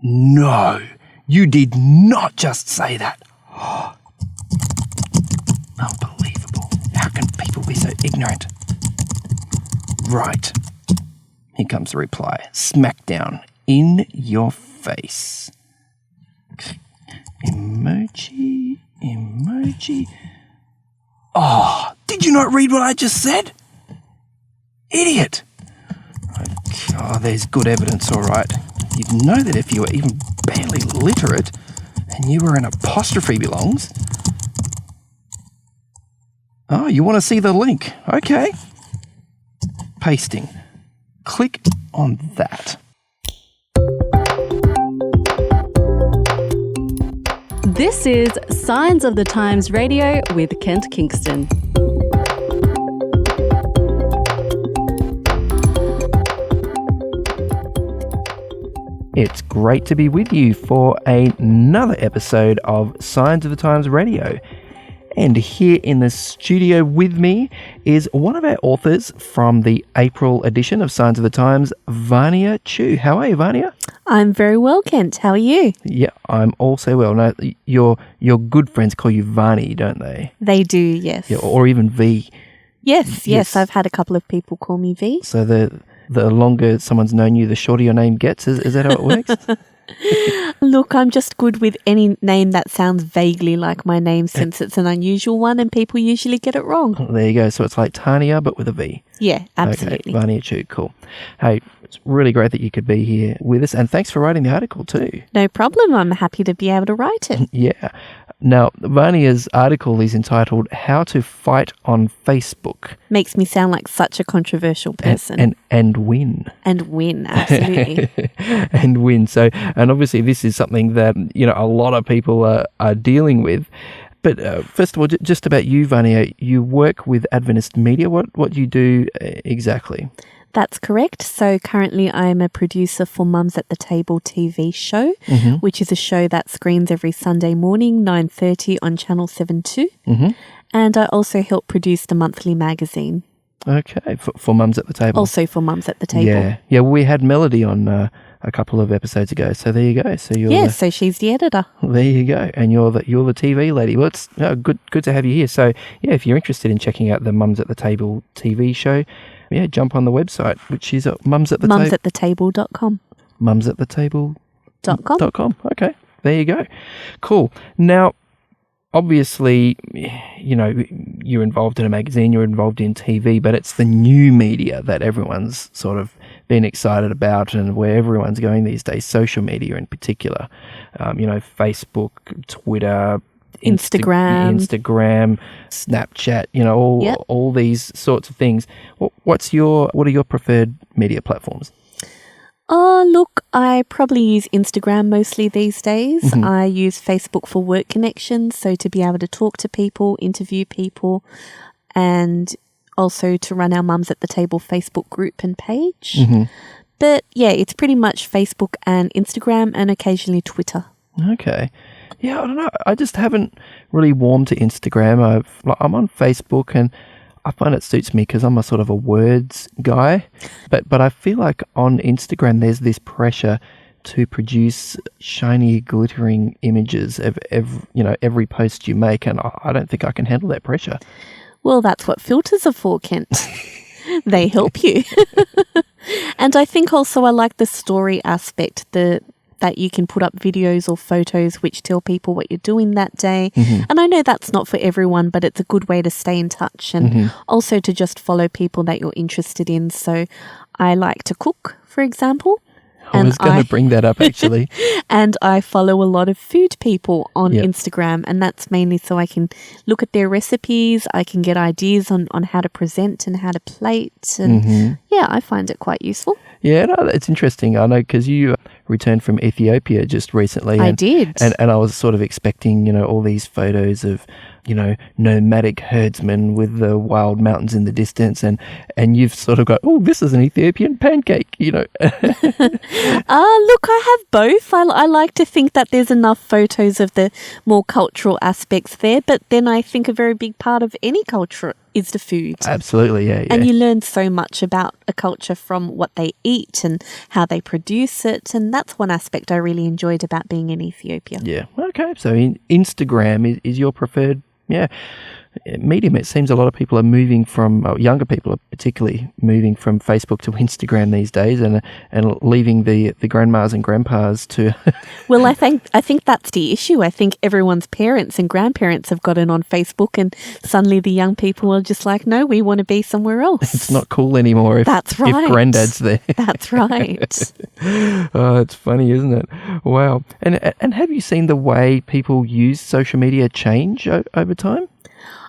No, you did not just say that. Unbelievable. How can people be so ignorant? Right. Here comes the reply. Smackdown in your face. Emoji. Oh, did you not read what I just said? Idiot. Oh, there's good evidence, all right. You'd know that if you were even barely literate and you were an apostrophe belongs. Oh, you want to see the link? Okay. Pasting. Click on that. This is Signs of the Times Radio with Kent Kingston. It's great to be with you for another episode of Signs of the Times Radio. And here in the studio with me is one of our authors from the April edition of Signs of the Times, Vania Chu. How are you, Vania? I'm very well, Kent. How are you? Yeah, I'm also well. Now, your good friends call you Vani, don't they? They do, yes. Yeah, or even V. Yes. I've had a couple of people call me V. So the longer someone's known you, the shorter your name gets. Is that how it works? Look, I'm just good with any name that sounds vaguely like my name since it's an unusual one and people usually get it wrong. There you go. So it's like Tania, but with a V. Yeah, absolutely. Okay, Vania Chu, cool. Hey, it's really great that you could be here with us, and thanks for writing the article too. No problem. I'm happy to be able to write it. Yeah. Now, Vania's article is entitled How to Fight on Facebook. Makes me sound like such a controversial person. And win. And win, absolutely. And win. So, and obviously this is something that, a lot of people are dealing with. But first of all, just about you, Vania, you work with Adventist Media. What do you do exactly? That's correct. So currently I'm a producer for Mums at the Table TV show, which is a show that screens every Sunday morning, 9:30 on Channel 7.2. And I also help produce the monthly magazine. Okay, for Mums at the Table. Also for Mums at the Table. Yeah. We had Melody on a couple of episodes ago, so there you go. So so she's the editor. There you go, and you're the TV lady. Well, it's good to have you here. So yeah, if you're interested in checking out the Mums at the Table TV show, yeah, jump on the website, which is mumsathetable.com. Mumsathetable.com. Okay, there you go. Cool. Now, obviously, you're involved in a magazine, you're involved in TV, but it's the new media that everyone's sort of been excited about and where everyone's going these days, social media in particular. Facebook, Twitter, Instagram, Snapchat, all these sorts of things. What are your preferred media platforms? Look, I probably use Instagram mostly these days. I use Facebook for work connections, so to be able to talk to people, interview people, and also to run our Mums at the Table Facebook group and page. But yeah, it's pretty much Facebook and Instagram and occasionally Twitter. Okay. Yeah, I don't know. I just haven't really warmed to Instagram. I'm on Facebook and I find it suits me because I'm a sort of a words guy. But I feel like on Instagram there's this pressure to produce shiny, glittering images of every post you make, and I don't think I can handle that pressure. Well, that's what filters are for, Kent. They help you. And I think also I like the story aspect, that you can put up videos or photos which tell people what you're doing that day. And I know that's not for everyone, but it's a good way to stay in touch and also to just follow people that you're interested in. So I like to cook, for example. I was going to bring that up, actually. And I follow a lot of food people on Instagram, and that's mainly so I can look at their recipes, I can get ideas on how to present and how to plate, and I find it quite useful. Yeah, no, it's interesting. I know because you returned from Ethiopia just recently. I did. And I was sort of expecting, all these photos of nomadic herdsmen with the wild mountains in the distance, and you've sort of got, oh, this is an Ethiopian pancake, Look, I have both. I like to think that there's enough photos of the more cultural aspects there, but then I think a very big part of any culture is the food. Absolutely, yeah. And you learn so much about a culture from what they eat and how they produce it, and that's one aspect I really enjoyed about being in Ethiopia. Yeah. Okay. So Instagram is your preferred medium. It seems a lot of people are moving from, younger people are particularly moving from Facebook to Instagram these days, and leaving the grandmas and grandpas to. Well, I think that's the issue. I think everyone's parents and grandparents have gotten on Facebook, and suddenly the young people are just like, no, we want to be somewhere else. It's not cool anymore if granddad's there. That's right. Oh, it's funny, isn't it? Wow. And have you seen the way people use social media change over time?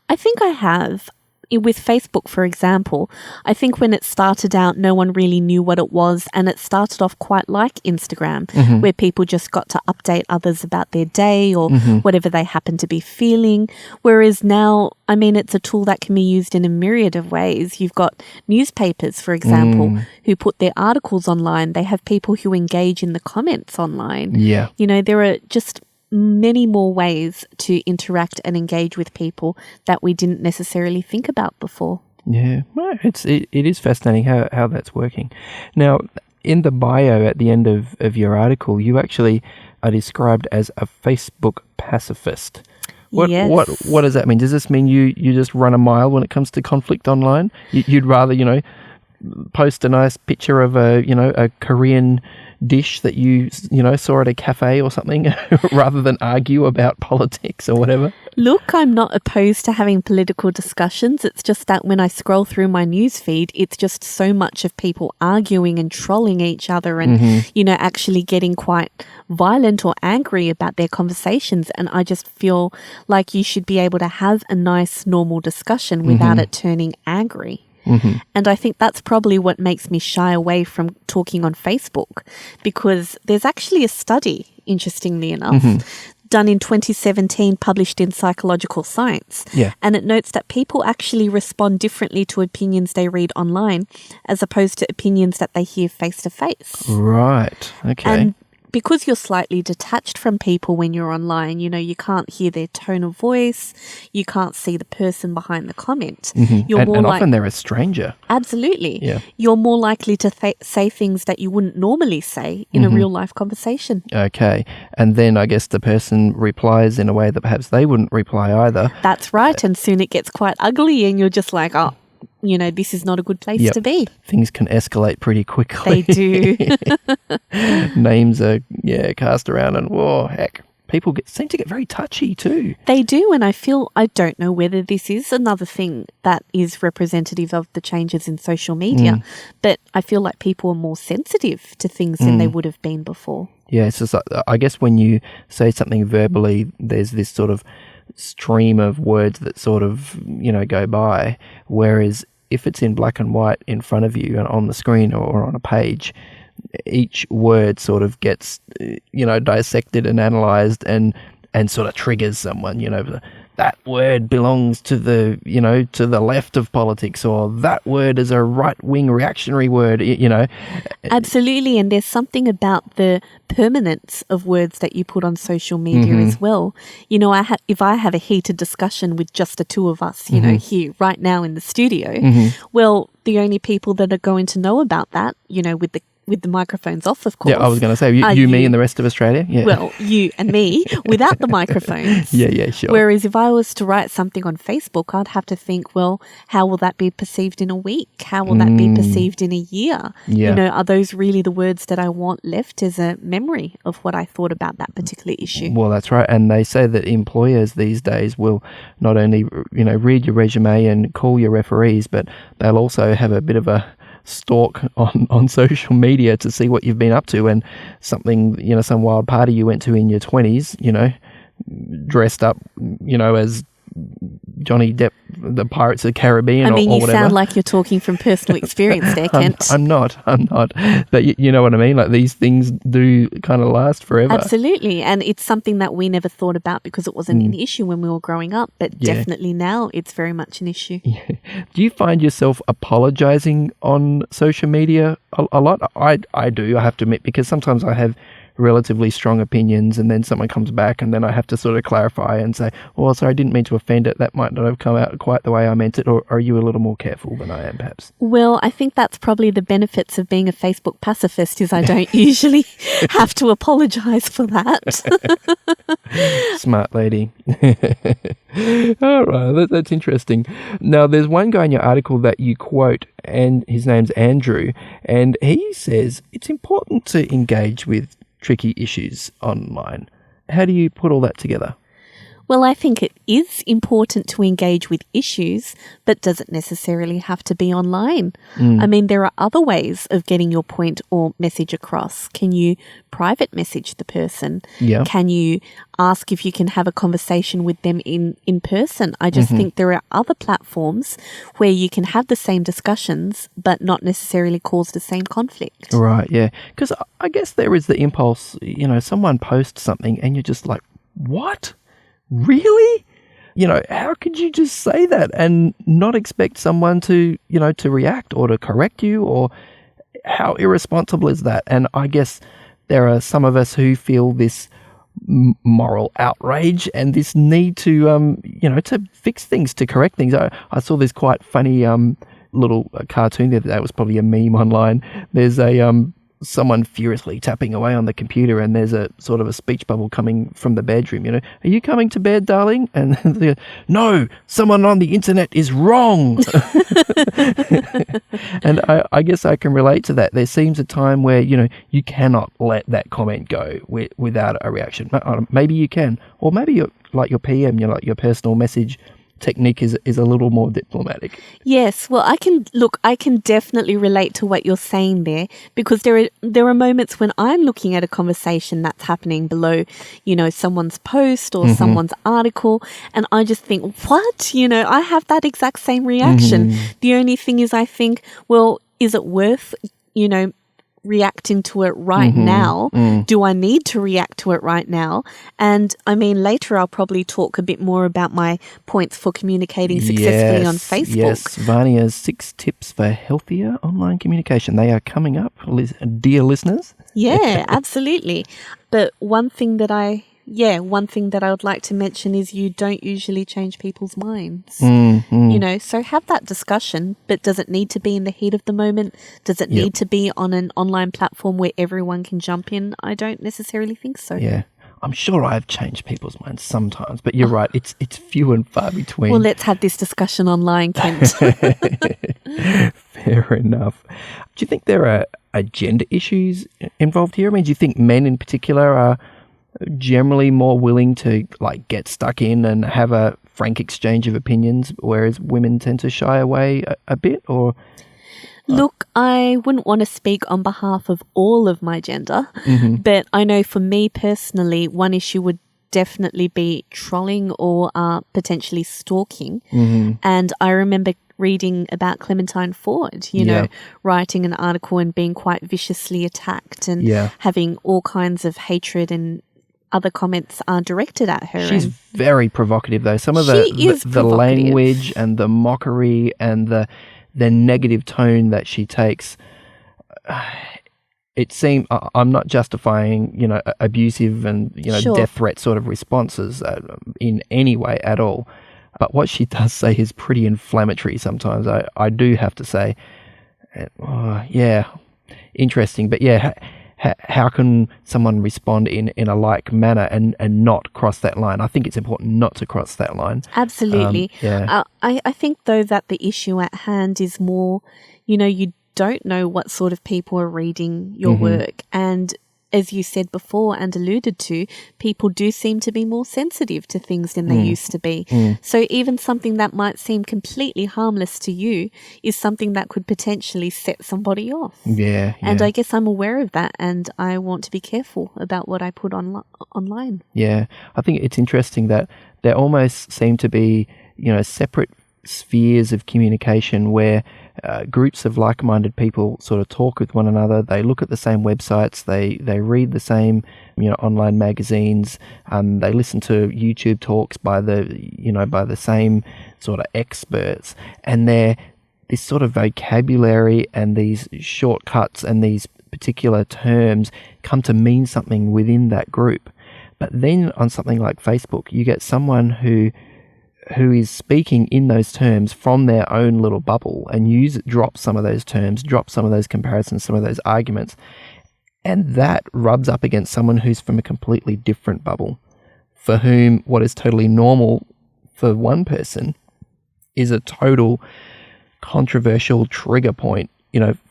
I think I have. With Facebook, for example, I think when it started out, no one really knew what it was, and it started off quite like Instagram, where people just got to update others about their day or whatever they happen to be feeling. Whereas now, I mean, it's a tool that can be used in a myriad of ways. You've got newspapers, for example, who put their articles online. They have people who engage in the comments online. Yeah. There are just many more ways to interact and engage with people that we didn't necessarily think about before. Yeah, well, it is fascinating how that's working. Now, in the bio at the end of your article, you actually are described as a Facebook pacifist. What does that mean? Does this mean you just run a mile when it comes to conflict online? You'd rather, post a nice picture of a Korean dish that you saw at a cafe or something rather than argue about politics or whatever? Look, I'm not opposed to having political discussions. It's just that when I scroll through my news feed, it's just so much of people arguing and trolling each other and, actually getting quite violent or angry about their conversations. And I just feel like you should be able to have a nice, normal discussion without it turning angry. And I think that's probably what makes me shy away from talking on Facebook, because there's actually a study, interestingly enough, done in 2017, published in Psychological Science. Yeah. And it notes that people actually respond differently to opinions they read online as opposed to opinions that they hear face to face. Right. Okay. And because you're slightly detached from people when you're online, you can't hear their tone of voice, you can't see the person behind the comment. And often they're a stranger. Absolutely. Yeah. You're more likely to say things that you wouldn't normally say in a real life conversation. Okay. And then I guess the person replies in a way that perhaps they wouldn't reply either. That's right. And soon it gets quite ugly and you're just like, oh, this is not a good place to be. Things can escalate pretty quickly. They do. Names are, cast around, and whoa, heck. People seem to get very touchy too. They do, and I don't know whether this is another thing that is representative of the changes in social media, but I feel like people are more sensitive to things than they would have been before. Yeah, it's just, I guess when you say something verbally, there's this sort of stream of words that sort of, go by, whereas if it's in black and white in front of you and on the screen or on a page, each word sort of gets, dissected and analysed and sort of triggers someone, that word belongs to the, to the left of politics, or that word is a right-wing reactionary word, Absolutely, and there's something about the permanence of words that you put on social media as well. If I have a heated discussion with just the two of us, here right now in the studio, well, the only people that are going to know about that, with the microphones off, of course. Yeah, I was going to say, you, me, and the rest of Australia. Yeah. Well, you and me without the microphones. Yeah, sure. Whereas if I was to write something on Facebook, I'd have to think, well, how will that be perceived in a week? How will that be perceived in a year? Yeah. Are those really the words that I want left as a memory of what I thought about that particular issue? Well, that's right. And they say that employers these days will not only, read your resume and call your referees, but they'll also have a bit of a stalk on social media to see what you've been up to, and something, some wild party you went to in your 20s, dressed up, as Johnny Depp the Pirates of the Caribbean I mean, or you whatever. sound like you're talking from personal experience there, Kent. I'm not. But you know what I mean? Like these things do kind of last forever. Absolutely. And it's something that we never thought about because it wasn't an issue when we were growing up. But Yeah. definitely now it's very much an issue. Do you find yourself apologizing on social media a lot? I do, I have to admit, because sometimes I have relatively strong opinions and then someone comes back and then I have to sort of clarify and say, well, sorry, I didn't mean to offend it. That might not have come out quite the way I meant it. Or are you a little more careful than I am, perhaps? Well, I think that's probably the benefits of being a Facebook pacifist is I don't usually have to apologise for that. Smart lady. All right, that's interesting. Now, there's one guy in your article that you quote, and his name's Andrew, and he says it's important to engage with tricky issues online. How do you put all that together? Well, I think it is important to engage with issues, but does it necessarily have to be online? I mean, there are other ways of getting your point or message across. Can you private message the person? Yeah. Can you ask if you can have a conversation with them in person? I just think there are other platforms where you can have the same discussions, but not necessarily cause the same conflict. Right, yeah. Because I guess there is the impulse, someone posts something and you're just like, what? Really? How could you just say that and not expect someone to, to react or to correct you? Or how irresponsible is that? And I guess there are some of us who feel this moral outrage and this need to, to fix things, to correct things. I saw this quite funny little cartoon the other day. It was probably a meme online. There's someone furiously tapping away on the computer and there's a sort of a speech bubble coming from the bedroom, are you coming to bed, darling? And they go, no, someone on the internet is wrong. And I guess I can relate to that. There seems a time where, you cannot let that comment go without a reaction. Maybe you can, or maybe you're like your PM, your personal message technique is a little more diplomatic. Yes, well, I can definitely relate to what you're saying there because there are moments when I'm looking at a conversation that's happening below, someone's post or someone's article, and I just think, what? I have that exact same reaction. The only thing is I think, well, is it worth, reacting to it right now? Do I need to react to it right now? And I mean, later I'll probably talk a bit more about my points for communicating successfully on Facebook. Yes, Vania's 6 tips for healthier online communication. They are coming up, dear listeners. Yeah, absolutely. But one thing that I would like to mention is you don't usually change people's minds. So have that discussion, but does it need to be in the heat of the moment? Does it need to be on an online platform where everyone can jump in? I don't necessarily think so. Yeah. I'm sure I've changed people's minds sometimes, but you're right. It's few and far between. Well, let's have this discussion online, Kent. Fair enough. Do you think there are gender issues involved here? I mean, do you think men in particular are generally more willing to get stuck in and have a frank exchange of opinions, whereas women tend to shy away a bit? Or look, I wouldn't want to speak on behalf of all of my gender, but I know for me personally, one issue would definitely be trolling or potentially stalking. And I remember reading about Clementine Ford, writing an article and being quite viciously attacked and having all kinds of hatred and other comments are directed at her. She's very provocative, though. Some of the language and the mockery and the negative tone that she takes, it seems, I'm not justifying, abusive and, death threat sort of responses in any way at all. But what she does say is pretty inflammatory sometimes, I do have to say. Interesting. But how can someone respond in a like manner and not cross that line? I think it's important not to cross that line. Absolutely. I think, though, that the issue at hand is more, you don't know what sort of people are reading your work. And as you said before and alluded to, people do seem to be more sensitive to things than they used to be. So even something that might seem completely harmless to you is something that could potentially set somebody off. And I guess I'm aware of that and I want to be careful about what I put online. Yeah, I think it's interesting that there almost seem to be, separate spheres of communication where groups of like-minded people sort of talk with one another. They look at the same websites. They read the same online magazines. They listen to YouTube talks by the same sort of experts, and they're this sort of vocabulary and these shortcuts and these particular terms come to mean something within that group. But then on something like Facebook, you get someone who is speaking in those terms from their own little bubble and drop some of those terms, drop some of those comparisons, some of those arguments. And that rubs up against someone who's from a completely different bubble, for whom what is totally normal for one person is a total controversial trigger point,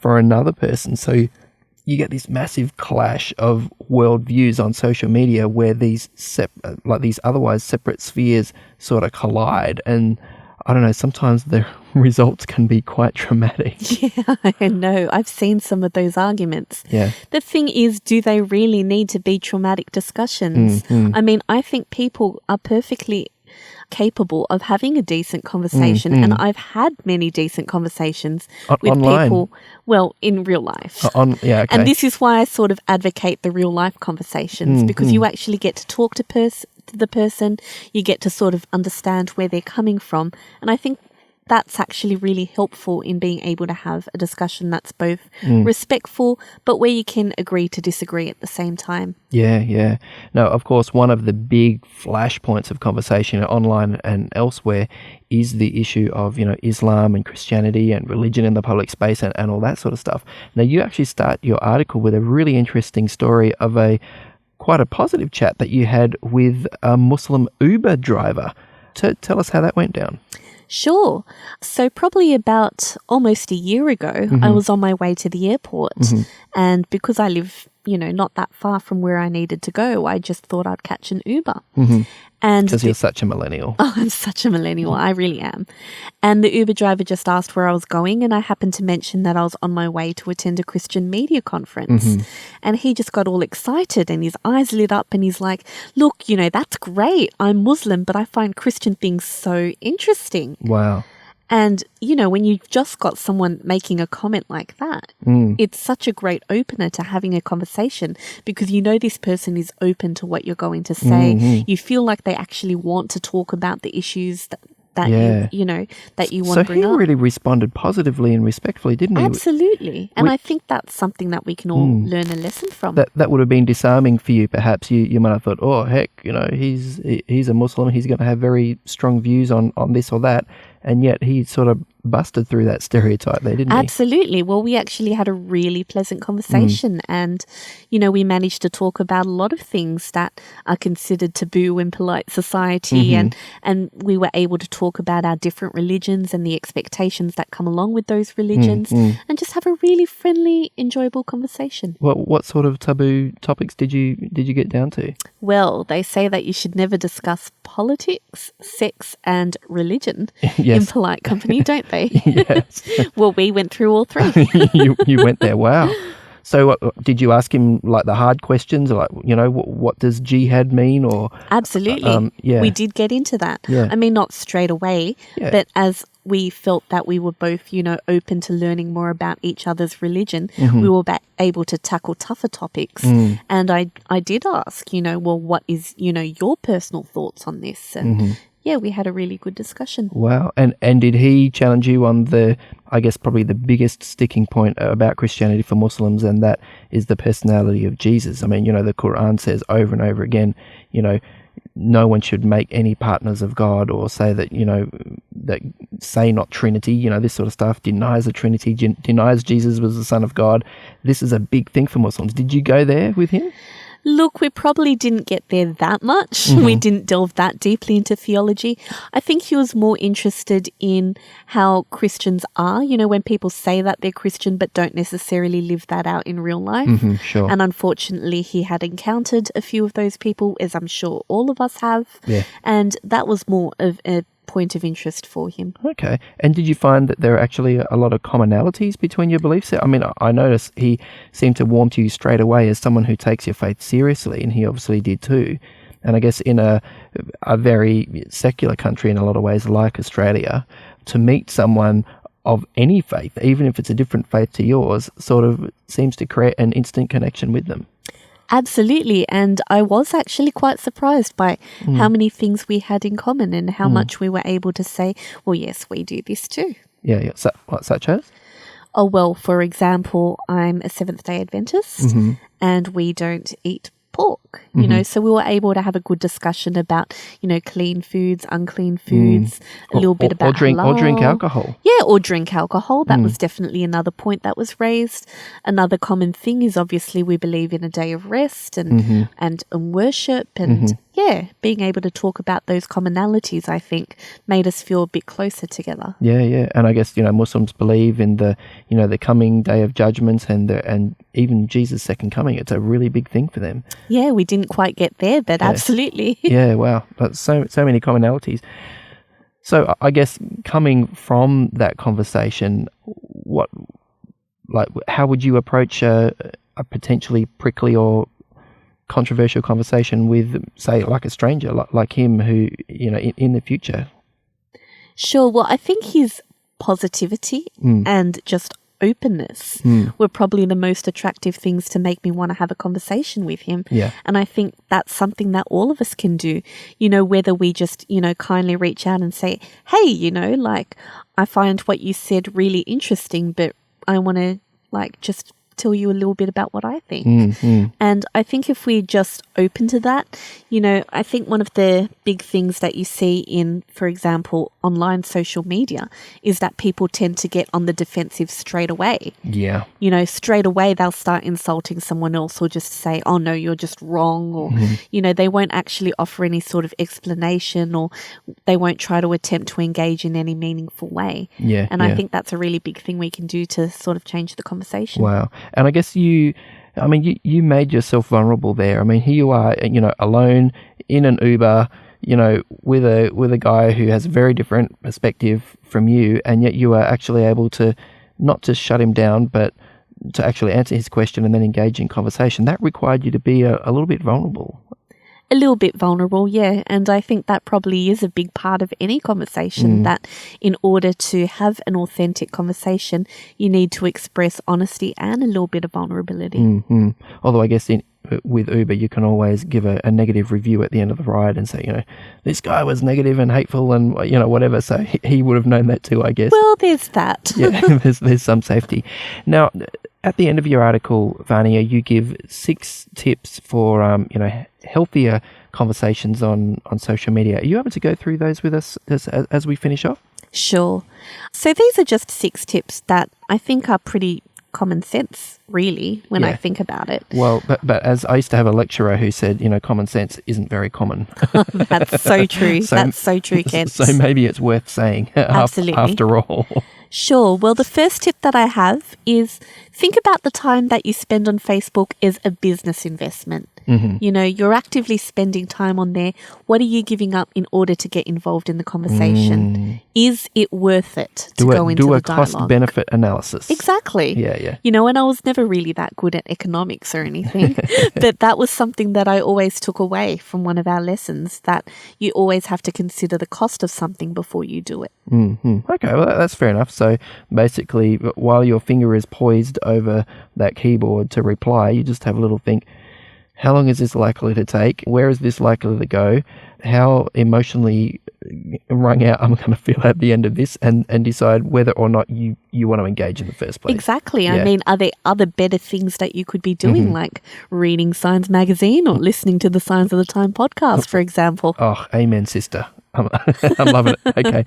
for another person. So you get this massive clash of worldviews on social media where these otherwise separate spheres sort of collide. And I don't know, sometimes the results can be quite traumatic. Yeah, I know. I've seen some of those arguments. Yeah. The thing is, do they really need to be traumatic discussions? I mean, I think people are perfectly capable of having a decent conversation, and I've had many decent conversations with online. people, well, in real life. Okay. And this is why I sort of advocate the real life conversations, because you actually get to talk to the person, you get to sort of understand where they're coming from, and I think that's actually really helpful in being able to have a discussion that's both respectful, but where you can agree to disagree at the same time. Yeah. No, of course, one of the big flashpoints of conversation online and elsewhere is the issue of, Islam and Christianity and religion in the public space and all that sort of stuff. Now, you actually start your article with a really interesting story of quite a positive chat that you had with a Muslim Uber driver. Tell us how that went down. Sure. So probably about almost a year ago, I was on my way to the airport, and because I live, not that far from where I needed to go, I just thought I'd catch an Uber. And because you're such a millennial. Oh, I'm such a millennial. I really am. And the Uber driver just asked where I was going, and I happened to mention that I was on my way to attend a Christian media conference. And he just got all excited and his eyes lit up and he's like, look, that's great. I'm Muslim, but I find Christian things so interesting. Wow. And, when you've just got someone making a comment like that, it's such a great opener to having a conversation, because this person is open to what you're going to say. You feel like they actually want to talk about the issues that you want to bring up. So he really responded positively and respectfully, didn't he? Absolutely. And I think that's something that we can all learn a lesson from. That would have been disarming for you, perhaps. You might have thought, oh, heck, he's a Muslim, he's going to have very strong views on this or that. And yet he sort of busted through that stereotype there, didn't he? Absolutely. Well, we actually had a really pleasant conversation and, we managed to talk about a lot of things that are considered taboo in polite society and we were able to talk about our different religions and the expectations that come along with those religions and just have a really friendly, enjoyable conversation. What sort of taboo topics did you get down to? Well, they say that you should never discuss politics, sex and religion. Yes. In polite company, don't they? Yes. Well, we went through all three. you went there. Wow. So did you ask him like the hard questions, like, what does jihad mean? Or Absolutely. We did get into that. Yeah. I mean, not straight away, but as we felt that we were both, open to learning more about each other's religion, we were able to tackle tougher topics. And I did ask, what is, your personal thoughts on this? And yeah, we had a really good discussion. Wow. And did he challenge you on probably the biggest sticking point about Christianity for Muslims, and that is the personality of Jesus? I mean, the Quran says over and over again, no one should make any partners of God, or say that, that say not Trinity, this sort of stuff, denies the Trinity, denies Jesus was the Son of God. This is a big thing for Muslims. Did you go there with him? Look, we probably didn't get there that much. We didn't delve that deeply into theology. I think he was more interested in how Christians are, when people say that they're Christian but don't necessarily live that out in real life. Sure. And unfortunately, he had encountered a few of those people, as I'm sure all of us have. Yeah. And that was more of a point of interest for him. Okay. And did you find that there are actually a lot of commonalities between your beliefs? I mean, I noticed he seemed to warm to you straight away as someone who takes your faith seriously, and he obviously did too. And I guess in a very secular country in a lot of ways like Australia, to meet someone of any faith, even if it's a different faith to yours, sort of seems to create an instant connection with them. Absolutely. And I was actually quite surprised by how many things we had in common and how much we were able to say, well, yes, we do this too. Yeah. So, what, such as? Oh, well, for example, I'm a Seventh-day Adventist and we don't eat pork, you know, so we were able to have a good discussion about, you know, clean foods, unclean foods, a little bit about halal. Or drink alcohol. Yeah, or drink alcohol. That was definitely another point that was raised. Another common thing is obviously we believe in a day of rest and worship and being able to talk about those commonalities, I think, made us feel a bit closer together. Yeah. And I guess, you know, Muslims believe in the, you know, the coming day of judgment and even Jesus' second coming. It's a really big thing for them. Yeah, we didn't quite get there, but absolutely. Yeah, wow. That's so many commonalities. So I guess coming from that conversation, how would you approach a potentially prickly or controversial conversation with, say, like a stranger like him who, you know, in the future? Sure. Well, I think his positivity and just openness were probably the most attractive things to make me want to have a conversation with him. Yeah. And I think that's something that all of us can do, you know, whether we just, you know, kindly reach out and say, hey, you know, like, I find what you said really interesting, but I want to, like, just tell you a little bit about what I think. And I think if we're just open to that, you know, I think one of the big things that you see in, for example, online social media is that people tend to get on the defensive straight away. Yeah. You know, straight away they'll start insulting someone else or just say, oh no, you're just wrong. Or, you know, they won't actually offer any sort of explanation or they won't try to attempt to engage in any meaningful way. Yeah. And I think that's a really big thing we can do to sort of change the conversation. Wow. And I guess you made yourself vulnerable there. I mean, here you are, you know, alone in an Uber, you know, with a guy who has a very different perspective from you, and yet you are actually able to not just shut him down, but to actually answer his question and then engage in conversation. That required you to be a little bit vulnerable. A little bit vulnerable, yeah. And I think that probably is a big part of any conversation, that in order to have an authentic conversation, you need to express honesty and a little bit of vulnerability. Although I guess with Uber, you can always give a negative review at the end of the ride and say, you know, this guy was negative and hateful and, you know, whatever. So he would have known that too, I guess. Well, there's that. Yeah, there's some safety. Now, at the end of your article, Vania, you give 6 tips for, you know, healthier conversations on social media. Are you able to go through those with us as we finish off? Sure. So these are just 6 tips that I think are pretty common sense, really, when I think about it. Well, but as I used to have a lecturer who said, you know, common sense isn't very common. That's so true. That's so true, Kent. So maybe it's worth saying after all. Sure. Well, the first tip that I have is think about the time that you spend on Facebook as a business investment. You know, you're actively spending time on there. What are you giving up in order to get involved in the conversation? Is it worth it to go into the dialogue? Do a cost-benefit analysis. Exactly. Yeah. You know, and I was never really that good at economics or anything, but that was something that I always took away from one of our lessons, that you always have to consider the cost of something before you do it. Okay, well, that's fair enough. So basically, while your finger is poised over that keyboard to reply, you just have a little think, how long is this likely to take? Where is this likely to go? How emotionally wrung out I'm going to feel at the end of this, and decide whether or not you want to engage in the first place. Exactly. Yeah. I mean, are there other better things that you could be doing, like reading Science Magazine or listening to the Science of the Time podcast, for example? Oh, amen, sister. I'm loving it. Okay.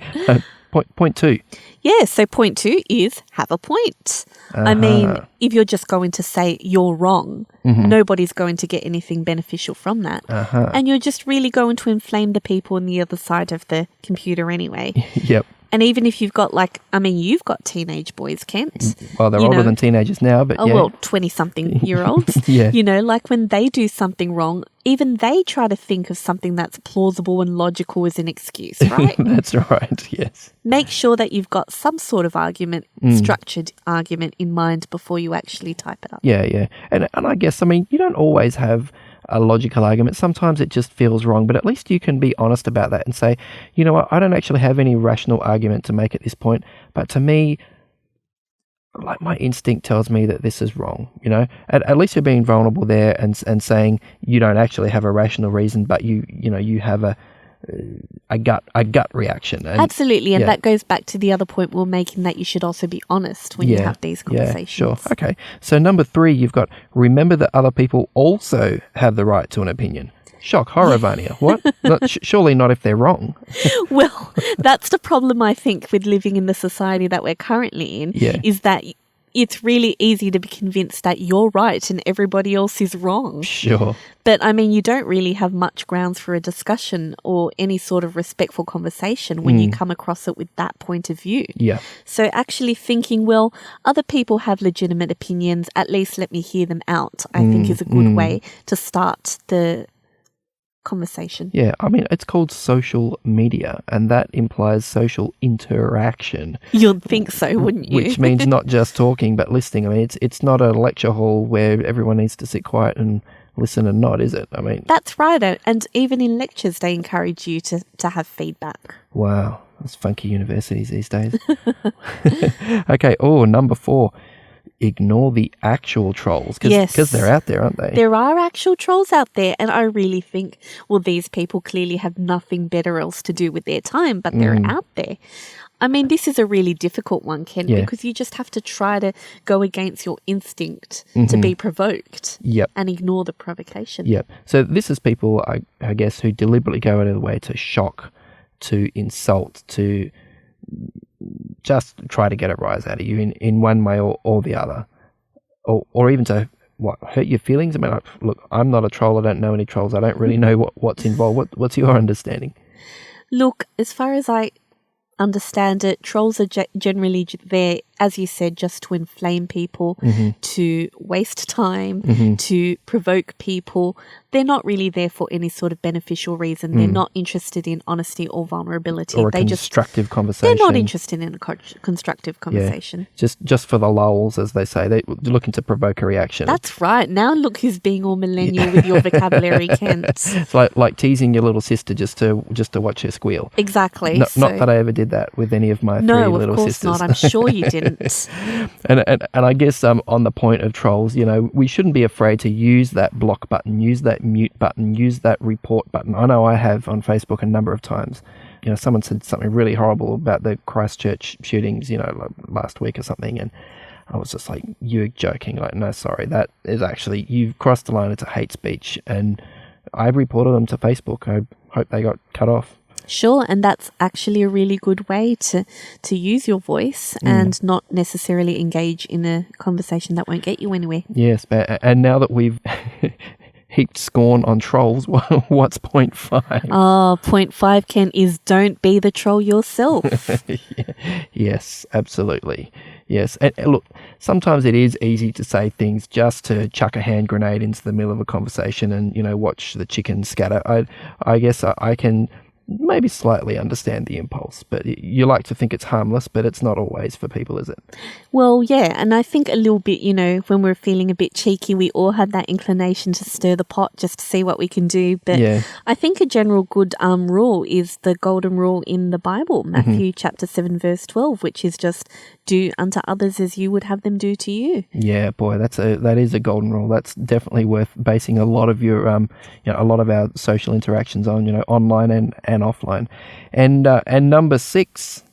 Point 2. Yeah, so point 2 is have a point. I mean, if you're just going to say you're wrong, nobody's going to get anything beneficial from that. And you're just really going to inflame the people on the other side of the computer anyway. Yep. And even if you've got you've got teenage boys, Kent. Well, they're older than teenagers now, but 20-something-year-olds. Yeah. You know, like when they do something wrong, even they try to think of something that's plausible and logical as an excuse, right? That's right, yes. Make sure that you've got some sort of argument, structured argument in mind before you actually type it up. Yeah. And I guess, I mean, you don't always have a logical argument. Sometimes it just feels wrong, but at least you can be honest about that and say, you know what, I don't actually have any rational argument to make at this point, but to me, like, my instinct tells me that this is wrong, you know. At least you're being vulnerable there and saying you don't actually have a rational reason, but you have a gut reaction. And, Absolutely, and that goes back to the other point we're making, that you should also be honest when you have these conversations. Yeah, sure. Okay. So number 3, you've got, remember that other people also have the right to an opinion. Shock, horror, Vania. What? Surely not if they're wrong. Well, that's the problem, I think, with living in the society that we're currently in, is that it's really easy to be convinced that you're right and everybody else is wrong. Sure. But, I mean, you don't really have much grounds for a discussion or any sort of respectful conversation when you come across it with that point of view. Yeah. So actually thinking, well, other people have legitimate opinions, at least let me hear them out, I think is a good way to start the conversation. Yeah, I mean, it's called social media, and that implies social interaction. You'd think so, wouldn't you? Which means not just talking, but listening. I mean, it's not a lecture hall where everyone needs to sit quiet and listen and nod, is it? I mean, that's right. And even in lectures, they encourage you to have feedback. Wow, that's funky universities these days. Okay, number 4. Ignore the actual trolls, because they're out there, aren't they? There are actual trolls out there, and I really think, well, these people clearly have nothing better else to do with their time, but they're out there. I mean, this is a really difficult one, Ken, because you just have to try to go against your instinct to be provoked and ignore the provocation. Yep. So this is people, I guess, who deliberately go out of the way to shock, to insult, to just try to get a rise out of you in one way or the other. Or even to, hurt your feelings? I mean, look, I'm not a troll. I don't know any trolls. I don't really know what's involved. What's your understanding? Look, as far as I understand it, trolls are generally there, as you said, just to inflame people, to waste time, to provoke people. They're not really there for any sort of beneficial reason. They're not interested in honesty or vulnerability. Or constructive conversation. They're not interested in a constructive conversation. Yeah. Just for the lulls, as they say. They're looking to provoke a reaction. That's right. Now look who's being all millennial with your vocabulary, Kent. It's like teasing your little sister just to watch her squeal. Exactly. Not that I ever did that with any of my 3 little sisters. No, of course not. I'm sure you didn't. And I guess on the point of trolls, you know, we shouldn't be afraid to use that block button, use that mute button, use that report button. I know I have on Facebook a number of times. You know, someone said something really horrible about the Christchurch shootings, you know, like last week or something, and I was just like, you're joking. Like, no, sorry, that is actually, you've crossed the line. It's a hate speech, and I reported them to Facebook. I hope they got cut off. Sure, and that's actually a really good way to use your voice and not necessarily engage in a conversation that won't get you anywhere. Yes, and now that we've heaped scorn on trolls, what's point 5? Oh, point 5, Ken, is don't be the troll yourself. Yes, absolutely. Yes, and look, sometimes it is easy to say things just to chuck a hand grenade into the middle of a conversation and, you know, watch the chickens scatter. I guess I can maybe slightly understand the impulse, but you like to think it's harmless, but it's not always for people, is it? Well, yeah, and I think a little bit, you know, when we're feeling a bit cheeky, we all have that inclination to stir the pot just to see what we can do. But I think a general good rule is the golden rule in the Bible, Matthew chapter 7, verse 12, which is just do unto others as you would have them do to you. Yeah, boy, that is a golden rule. That's definitely worth basing a lot of your a lot of our social interactions on, you know, online and offline. And number 6.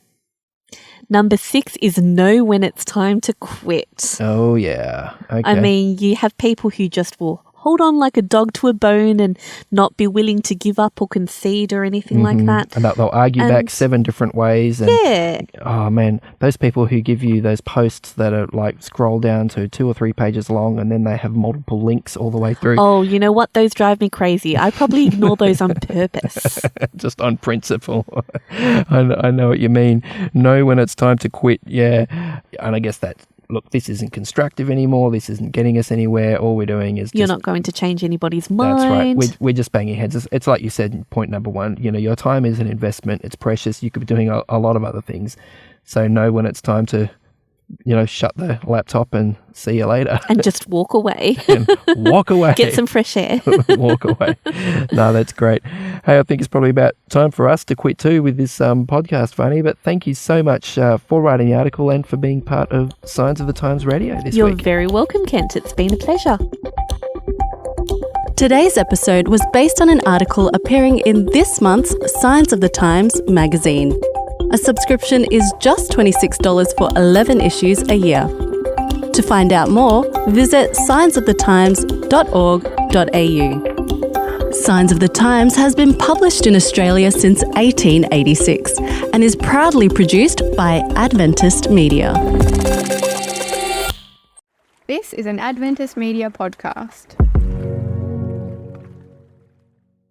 Number 6 is know when it's time to quit. Oh yeah. Okay. I mean, you have people who just will hold on like a dog to a bone and not be willing to give up or concede or anything like that. And they'll argue back 7 different ways. And, oh, man, those people who give you those posts that are like scroll down to 2 or 3 pages long and then they have multiple links all the way through. Oh, you know what? Those drive me crazy. I probably ignore those on purpose. Just on principle. I know what you mean. Know when it's time to quit. Yeah. And I guess that, look, this isn't constructive anymore. This isn't getting us anywhere. All we're doing is You're not going to change anybody's mind. That's right. We're just banging heads. It's like you said, point number 1. You know, your time is an investment. It's precious. You could be doing a lot of other things. So know when it's time to shut the laptop and see you later. And just walk away. And walk away. Get some fresh air. Walk away. No, that's great. Hey, I think it's probably about time for us to quit too with this podcast, Fanny. But thank you so much for writing the article and for being part of Signs of the Times Radio this You're week. very welcome, Kent. It's been a pleasure. Today's episode was based on an article appearing in this month's Signs of the Times magazine. A subscription is just $26 for 11 issues a year. To find out more, visit signsofthetimes.org.au. Signs of the Times has been published in Australia since 1886 and is proudly produced by Adventist Media. This is an Adventist Media podcast.